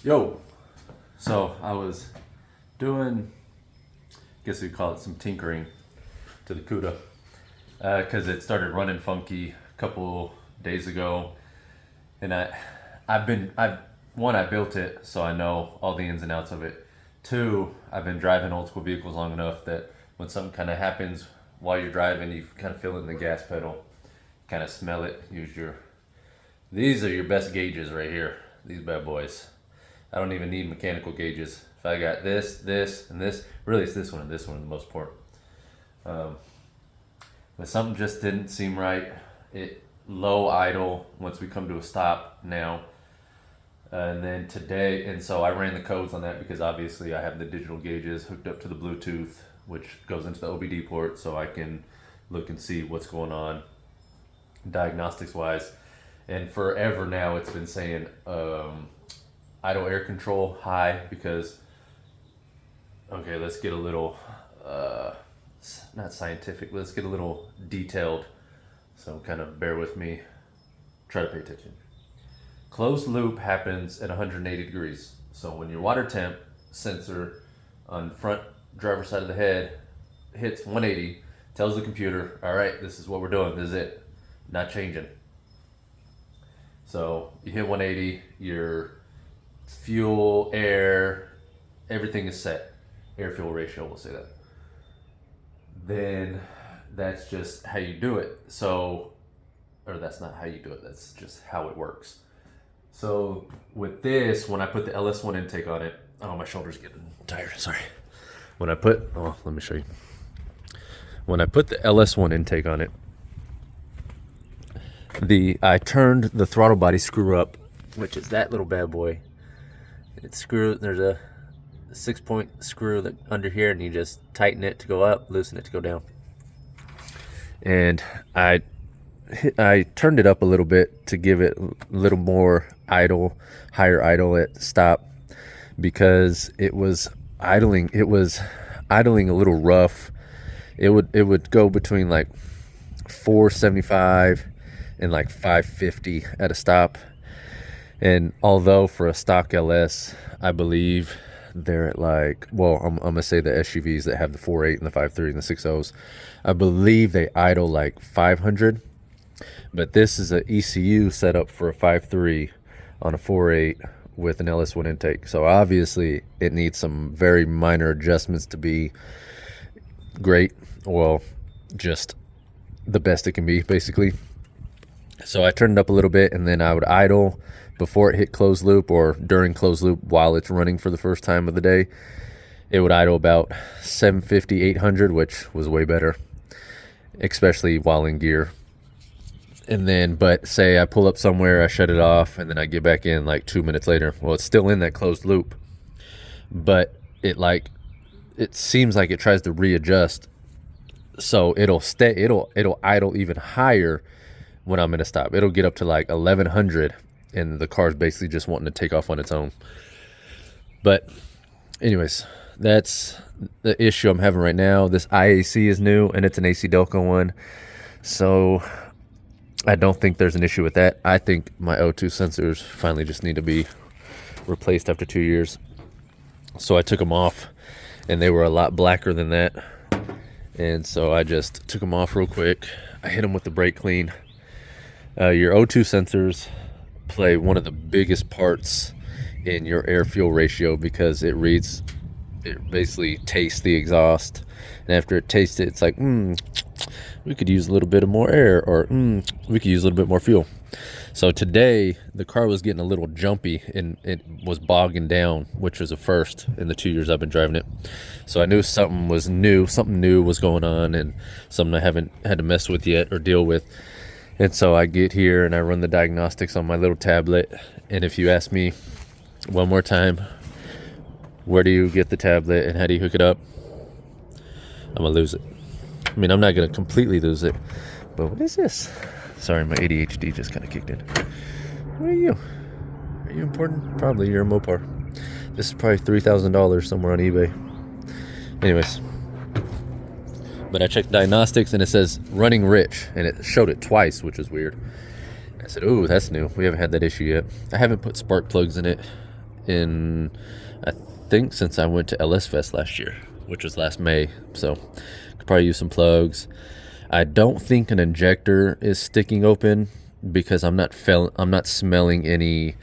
Yo, so I was doing, I guess you'd call it some tinkering to the Cuda, because it started running funky a couple days ago, and I built it, so I know all the ins and outs of it. Two, I've been driving old school vehicles long enough that when something kind of happens while you're driving, you kind of feel it in the gas pedal, kind of smell it. These are your best gauges right here. These bad boys. I don't even need mechanical gauges. If I got this, and this, really it's this one and this one for the most part. But something just didn't seem right. It low idle once we come to a stop now. And then today, and so I ran the codes on that because obviously I have the digital gauges hooked up to the Bluetooth, which goes into the OBD port, so I can look and see what's going on diagnostics wise. And forever now it's been saying idle air control high because, okay, let's get a little, not scientific, let's get a little detailed. So kind of bear with me, try to pay attention. Closed loop happens at 180 degrees. So when your water temp sensor on front driver's side of the head hits 180, tells the computer, all right, this is what we're doing, this is it, not changing. So you hit 180, your fuel, air, everything is set. Air fuel ratio, we'll say that. Then that's just how you do it. So, or that's not how you do it, that's just how it works. So with this, when I put the LS1 intake on it, oh, my shoulder's getting tired, sorry. Let me show you. When I put the LS1 intake on it, I turned the throttle body screw up, which is that little bad boy. There's a 6-point screw that under here, and you just tighten it to go up, loosen it to go down. And I turned it up a little bit to give it a little more idle, higher idle at stop, because it was idling a little rough. It would go between like 475 and like 550 at a stop. And although for a stock LS, I believe they're at like, well, I'm gonna say the SUVs that have the 4.8 and the 5.3 and the 6.0s, I believe they idle like 500. But this is an ECU set up for a 5.3 on a 4.8 with an LS1 intake. So obviously it needs some very minor adjustments to be great. Well, just the best it can be, basically. So I turned it up a little bit, and then I would idle before it hit closed loop or during closed loop while it's running for the first time of the day. It would idle about 750, 800, which was way better, especially while in gear. And then, but say I pull up somewhere, I shut it off, and then I get back in like 2 minutes later. Well, it's still in that closed loop, but it seems like it tries to readjust. So it'll idle even higher when I'm gonna stop. It'll get up to like 1100, and the car's basically just wanting to take off on its own. But anyways, that's the issue I'm having right now. This IAC is new, and it's an AC Delco one, so I don't think there's an issue with that. I think my O2 sensors finally just need to be replaced after 2 years. So I took them off, and they were a lot blacker than that. And so I just took them off real quick. I hit them with the brake clean. Your O2 sensors play one of the biggest parts in your air fuel ratio, because it basically tastes the exhaust. And after it tastes it, it's like, we could use a little bit of more air, or we could use a little bit more fuel. So today the car was getting a little jumpy, and it was bogging down, which was a first in the 2 years I've been driving it. So I knew something new was going on, and something I haven't had to mess with yet or deal with. And so I get here and I run the diagnostics on my little tablet. And if you ask me one more time, where do you get the tablet and how do you hook it up, I'm gonna lose it. I mean, I'm not gonna completely lose it, but what is this? Sorry, my ADHD just kind of kicked in. What are you? Are you important? Probably. You're a Mopar. This is probably $3,000 somewhere on eBay. Anyways, but I checked diagnostics and it says running rich, and it showed it twice, which is weird. I said, ooh, that's new. We haven't had that issue yet. I haven't put spark plugs in it in, I think, since I went to LS Fest last year, which was last May. So could probably use some plugs. I don't think an injector is sticking open because I'm not smelling any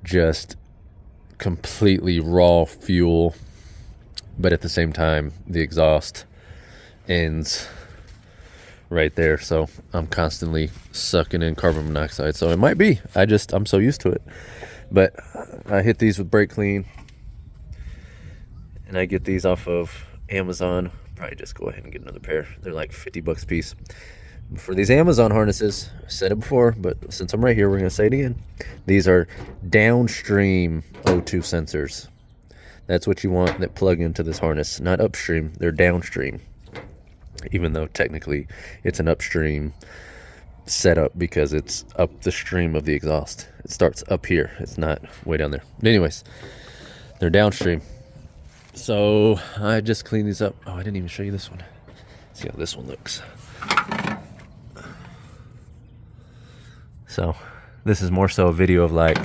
just completely raw fuel, but at the same time the exhaust ends right there, so I'm constantly sucking in carbon monoxide. So it might be I'm so used to it. But I hit these with brake clean, and I get these off of Amazon. Probably just go ahead and get another pair. They're like $50 a piece. For these Amazon harnesses, I said it before, but since I'm right here, we're going to say it again. These are downstream O2 sensors. That's what you want that plug into this harness. Not upstream, they're downstream. Even though technically it's an upstream setup because it's up the stream of the exhaust. It starts up here. It's not way down there. But anyways, they're downstream. So I just cleaned these up. Oh, I didn't even show you this one. See how this one looks. So this is more so a video of like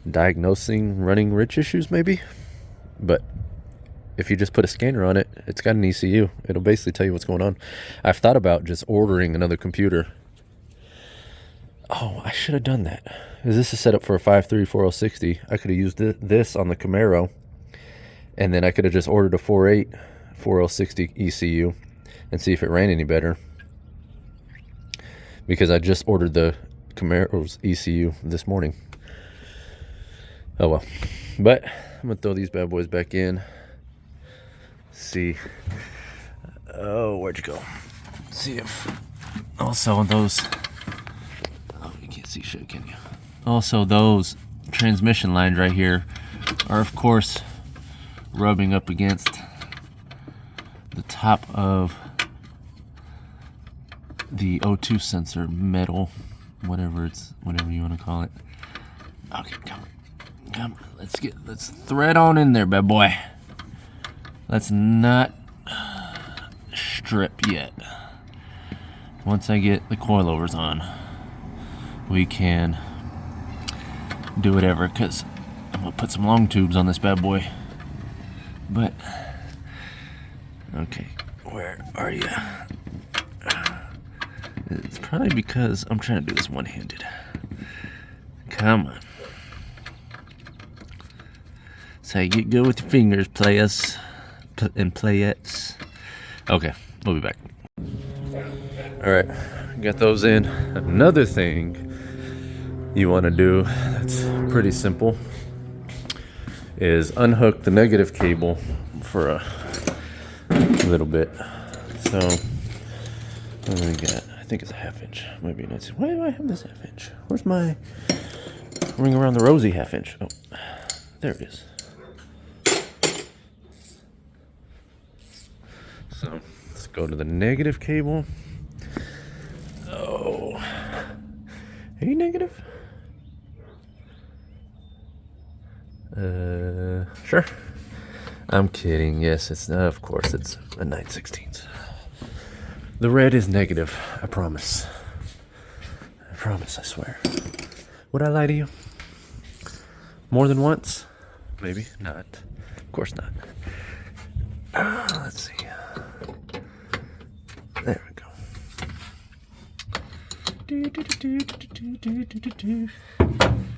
diagnosing running rich issues maybe. But if you just put a scanner on it, it's got an ECU. It'll basically tell you what's going on. I've thought about just ordering another computer. Oh, I should have done that. Because this is set up for a 5.3 4060. I could have used this on the Camaro. And then I could have just ordered a 4.8 4060 ECU and see if it ran any better. Because I just ordered the Camaro's ECU this morning. Oh well. But I'm going to throw these bad boys back in. See. Oh, where'd you go? See if also those. Oh, you can't see shit, can you? Also, those transmission lines right here are, of course, rubbing up against the top of the O2 sensor metal, whatever you want to call it. Okay, come on, let's thread on in there, bad boy. Let's not strip yet. Once I get the coilovers on, we can do whatever, because I'm gonna put some long tubes on this bad boy. But okay, where are you? It's probably because I'm trying to do this one-handed. Come on. That's how you get good with your fingers, players and playettes. Okay, we'll be back. All right, got those in. Another thing you want to do that's pretty simple is unhook the negative cable for a little bit. So what do we got? I think it's a 1/2 inch. Might be a nice. Why do I have this 1/2 inch? Where's my ring around the rosy 1/2 inch? Oh, there it is. So let's go to the negative cable. Oh, are you negative? Sure. I'm kidding. Yes, it's of course it's a 9/16. The red is negative. I promise. I promise. I swear. Would I lie to you? More than once? Maybe not. Of course not. Let's see. There we go.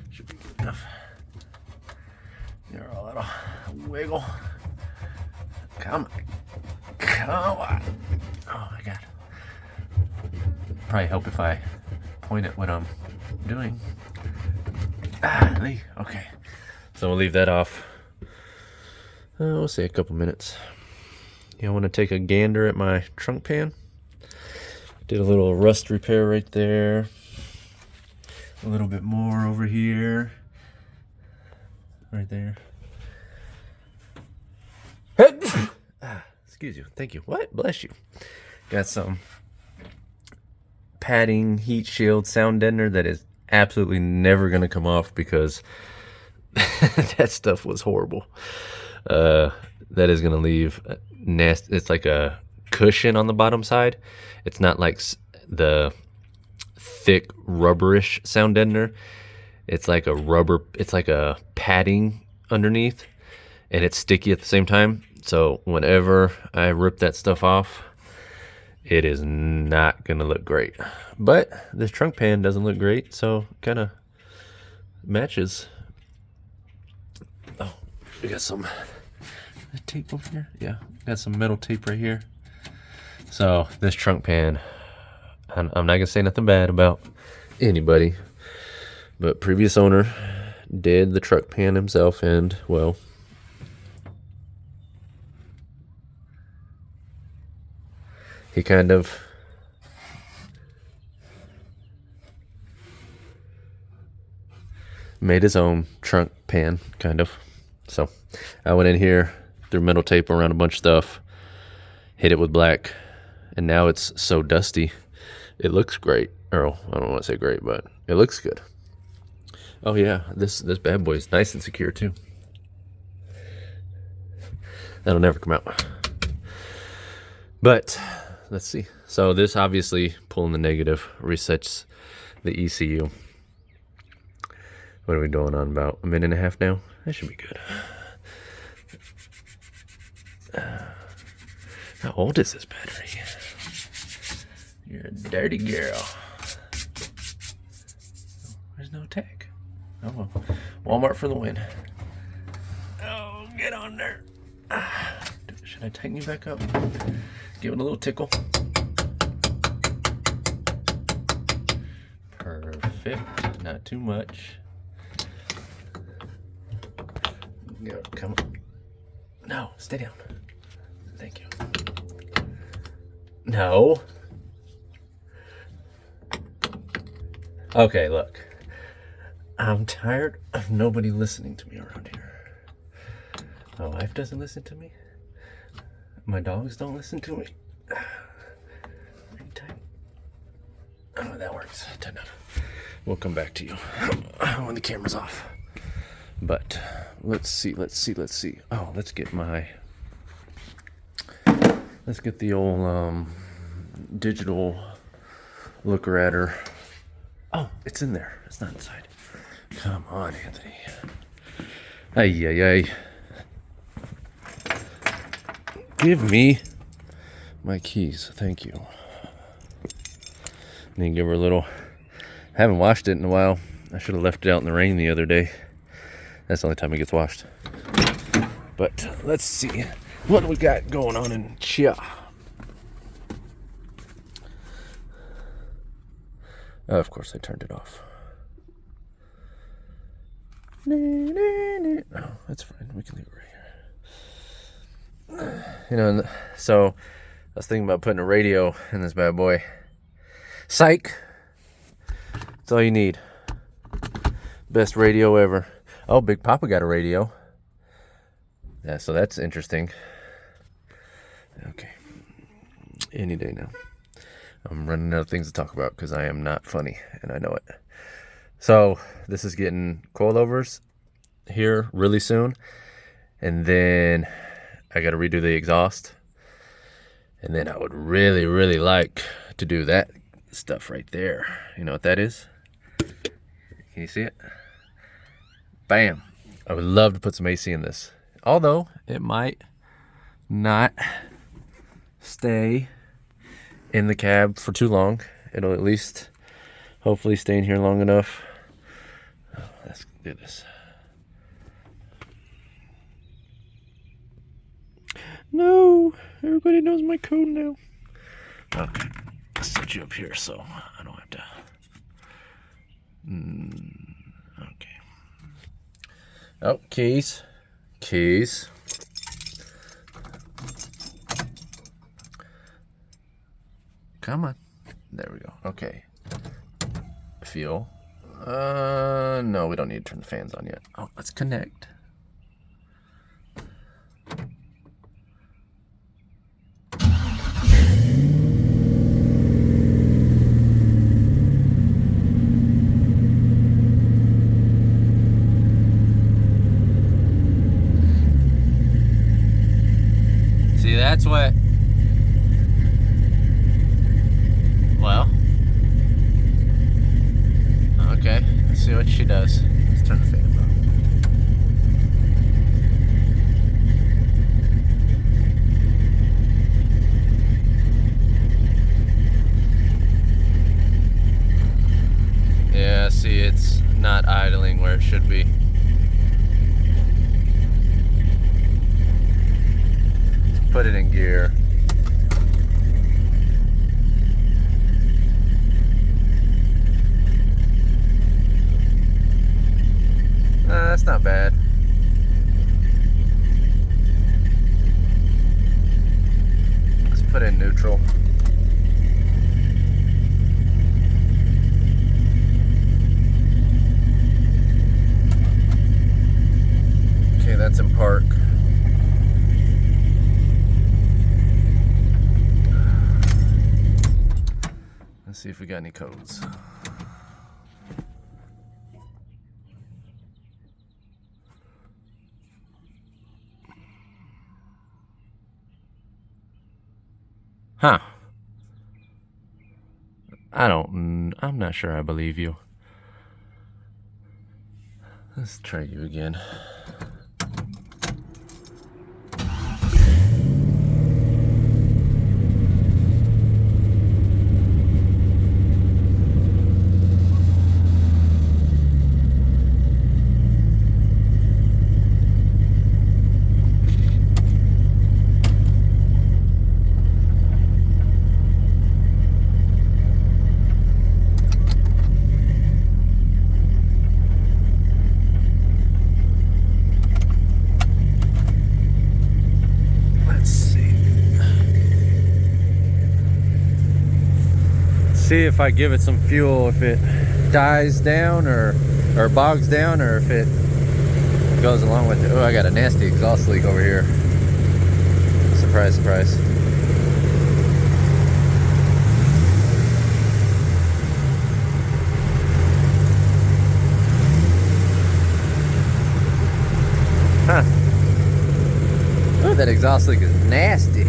Should be good enough. You're a little wiggle. Come on. Come on. Oh my god. Probably help if I point at what I'm doing. Okay. So we'll leave that off. We'll say a couple minutes. You want to take a gander at my trunk pan? Did a little rust repair right there. A little bit more over here. Right there. Excuse you. Thank you. What? Bless you. Got some padding, heat shield, sound deadener that is absolutely never going to come off because that stuff was horrible. That is going to leave nasty. It's like a cushion on the bottom side. It's not like the thick rubberish sound deadener. It's like a rubber, it's like a padding underneath, and it's sticky at the same time. So whenever I rip that stuff off, it is not gonna look great. But this trunk pan doesn't look great, so kind of matches. Oh, we got some tape over here. Yeah, got some metal tape right here. So this trunk pan, I'm not gonna say nothing bad about anybody, but previous owner did the truck pan himself, and well, he kind of made his own trunk pan, kind of. So I went in here, threw metal tape around a bunch of stuff, hit it with black, and now it's so dusty. It looks great. Or I don't want to say great, but it looks good. Oh yeah, this bad boy is nice and secure too. That'll never come out. But let's see. So this obviously pulling the negative resets the ECU. What are we doing on about a minute and a half now? That should be good. How old is this battery? You're a dirty girl. There's no tag. Oh well. Walmart for the win. Oh, get on there. Should I tighten you back up? Give it a little tickle. Perfect. Not too much. Go, come on. No, stay down. Thank you. No. Okay, look. I'm tired of nobody listening to me around here. My wife doesn't listen to me. My dogs don't listen to me. Oh, that works. Tight enough. We'll come back to you when the camera's off. But let's see. Oh, let's get the old digital looker at her. Oh, it's in there. It's not inside. Come on, Anthony. Ay. Give me my keys. Thank you. Then give her a little. I haven't washed it in a while. I should have left it out in the rain the other day. That's the only time it gets washed. But let's see what we got going on in Chia. Oh, of course I turned it off. Oh, that's fine. We can leave it right here. You know, so I was thinking about putting a radio in this bad boy. Psych! That's all you need. Best radio ever. Oh, Big Papa got a radio. Yeah, so that's interesting. Okay. Any day now. I'm running out of things to talk about because I am not funny, and I know it. So this is getting coilovers here really soon, and then I got to redo the exhaust, and then I would really, really like to do that stuff right there. You know what that is? Can you see it? Bam! I would love to put some AC in this, although it might not stay in the cab for too long. It'll at least hopefully stay in here long enough. Oh, let's do this. No, everybody knows my code now. Okay, I'll set you up here so I don't have to. Okay. Oh, keys. Come on. There we go. Okay. Fuel. No, we don't need to turn the fans on yet. Oh, let's connect. See, that's what. Well. Okay. Let's see what she does. Let's turn the fan on. Yeah, see, it's not idling where it should be. Let's put it in gear. That's not bad. Let's put in neutral. Okay, that's in park. Let's see if we got any codes. Huh. I'm not sure I believe you. Let's try you again. See if I give it some fuel, if it dies down or bogs down, or if it goes along with it. Oh, I got a nasty exhaust leak over here. Surprise, surprise. Huh. Oh, that exhaust leak is nasty.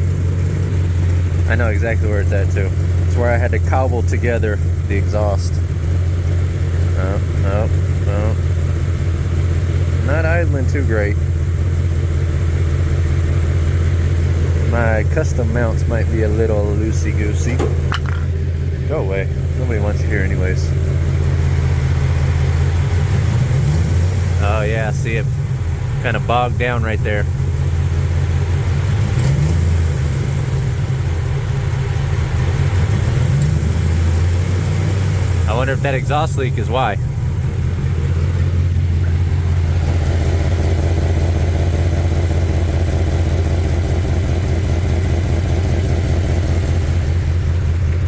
I know exactly where it's at too. It's where I had to cobble together the exhaust. Oh. Not idling too great. My custom mounts might be a little loosey-goosey. Go away. Nobody wants you here anyways. Oh yeah, see it kind of bogged down right there. I wonder if that exhaust leak is why.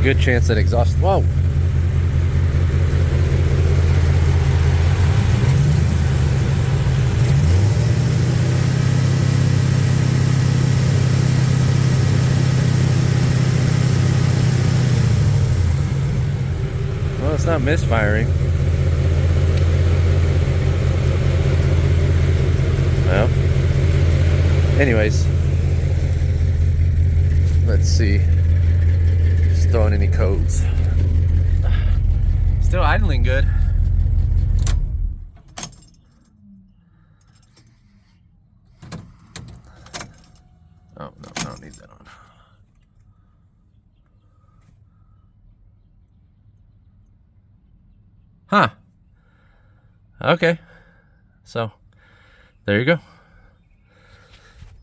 Good chance that exhaust. Whoa. Well, it's not misfiring. Well, anyways, let's see. Just throwing any codes. Still idling good. Oh, no, I don't need that on. Huh. Okay. So, there you go.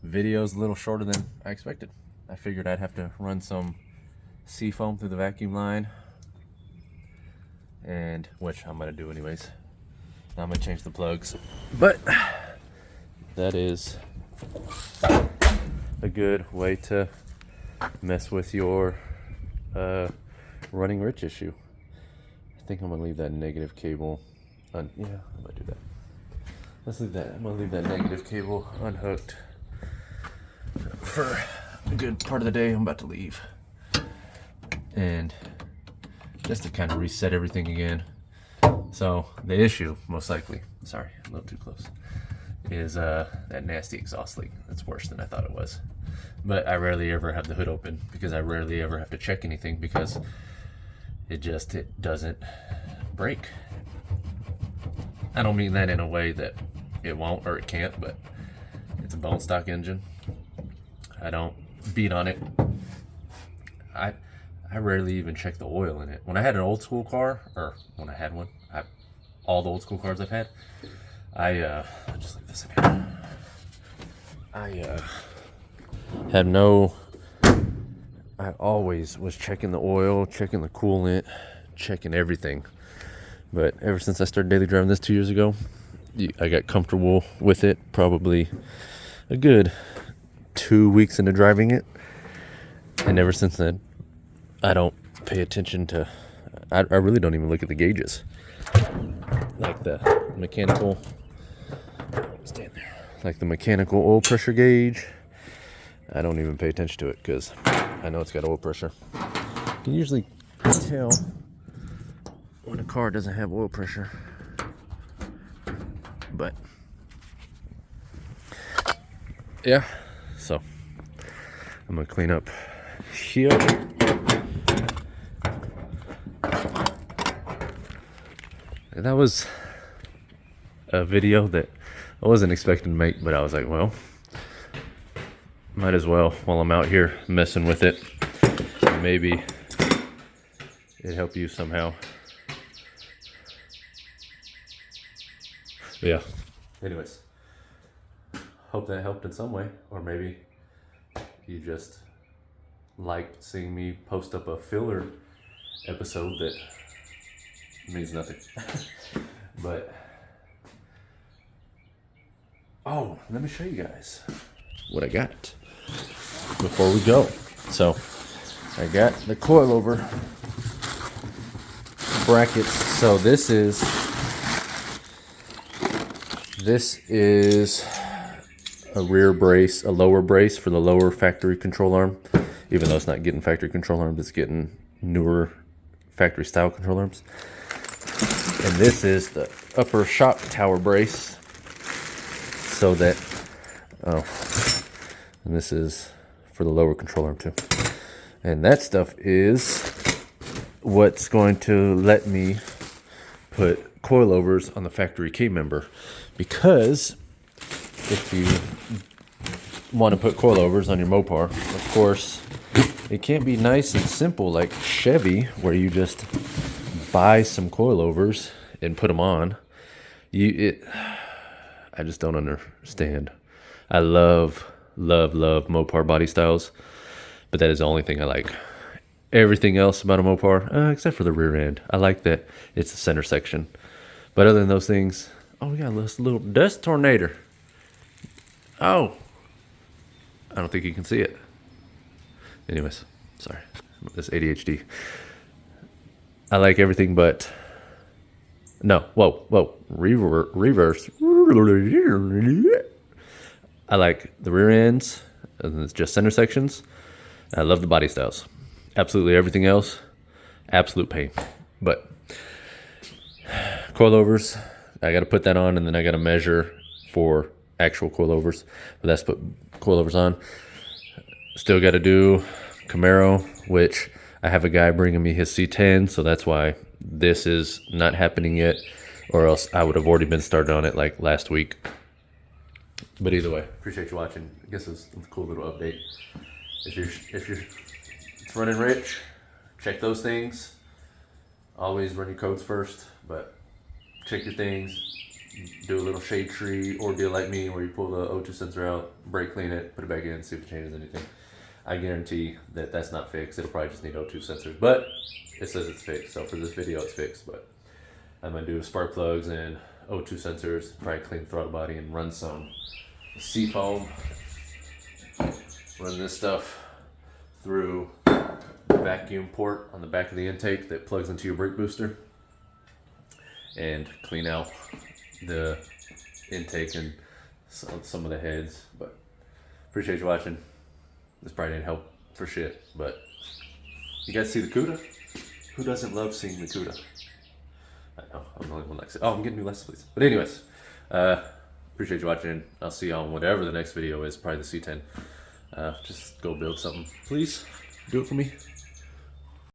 Video's a little shorter than I expected. I figured I'd have to run some seafoam through the vacuum line, and which I'm gonna do anyways. I'm gonna change the plugs, but that is a good way to mess with your running rich issue. I think I'm gonna leave that negative cable yeah, I'm gonna do that. Let's leave that. I'm gonna leave that negative cable unhooked for a good part of the day. I'm about to leave, and just to kind of reset everything again. So the issue, most likely, sorry, a little too close, is that nasty exhaust leak. It's worse than I thought it was. But I rarely ever have the hood open because I rarely ever have to check anything because it doesn't break. I don't mean that in a way that it won't or it can't, but it's a bone stock engine. I don't beat on it. I rarely even check the oil in it. When I had an old school car, or when I had one, all the old school cars I've had, I just leave this in here. I had no. I always was checking the oil, checking the coolant, checking everything. But ever since I started daily driving this 2 years ago, I got comfortable with it. Probably a good 2 weeks into driving it, and ever since then, I don't pay attention to. I really don't even look at the gauges, like the mechanical. Stand there. Like the mechanical oil pressure gauge. I don't even pay attention to it because I know it's got oil pressure. You can usually tell when a car doesn't have oil pressure, but yeah. So I'm gonna clean up here. And that was a video that I wasn't expecting to make, but I was like, well, might as well while I'm out here messing with it. Maybe it help you somehow. But yeah. Anyways, hope that helped in some way, or maybe you just liked seeing me post up a filler episode that means nothing. But oh, let me show you guys what I got before we go. So I got the coilover brackets. So this is a rear brace, a lower brace for the lower factory control arm. Even though it's not getting factory control arms, it's getting newer factory style control arms. And this is the upper shop tower brace. So that, and this is for the lower control arm too. And that stuff is what's going to let me put coilovers on the factory key member. Because if you want to put coilovers on your Mopar, of course, it can't be nice and simple like Chevy, where you just buy some coilovers and put them on. I just don't understand. I love Mopar body styles, but that is the only thing I like. Everything else about a Mopar, except for the rear end, I like that it's the center section. But other than those things, oh, we got this little dust tornado. Oh, I don't think you can see it. Anyways, sorry, this ADHD. I like everything but, no, whoa, reverse. I like the rear ends, and it's just center sections. I love the body styles. Absolutely everything else, absolute pain. But coilovers, I got to put that on, and then I got to measure for actual coilovers. But that's put coilovers on. Still got to do Camaro, which I have a guy bringing me his C10, so that's why this is not happening yet, or else I would have already been started on it like last week. But either way, appreciate you watching. I guess it's a cool little update. If you're it's running rich, check those things. Always run your codes first, but check your things. Do a little shade tree ordeal like me, where you pull the O2 sensor out, brake clean it, put it back in, see if it changes anything. I guarantee that that's not fixed. It'll probably just need O2 sensors, but it says it's fixed. So for this video, it's fixed. But I'm gonna do spark plugs and O2 sensors, probably clean throttle body, and run some seafoam. Run this stuff through the vacuum port on the back of the intake that plugs into your brake booster, and clean out the intake and some of the heads. But appreciate you watching. This probably didn't help for shit, but you guys see the Cuda? Who doesn't love seeing the Cuda? I know, I'm the only one that likes it. Oh, I'm getting new license plates. But anyways, appreciate you watching. I'll see you on whatever the next video is, probably the C10. Just go build something. Please, do it for me.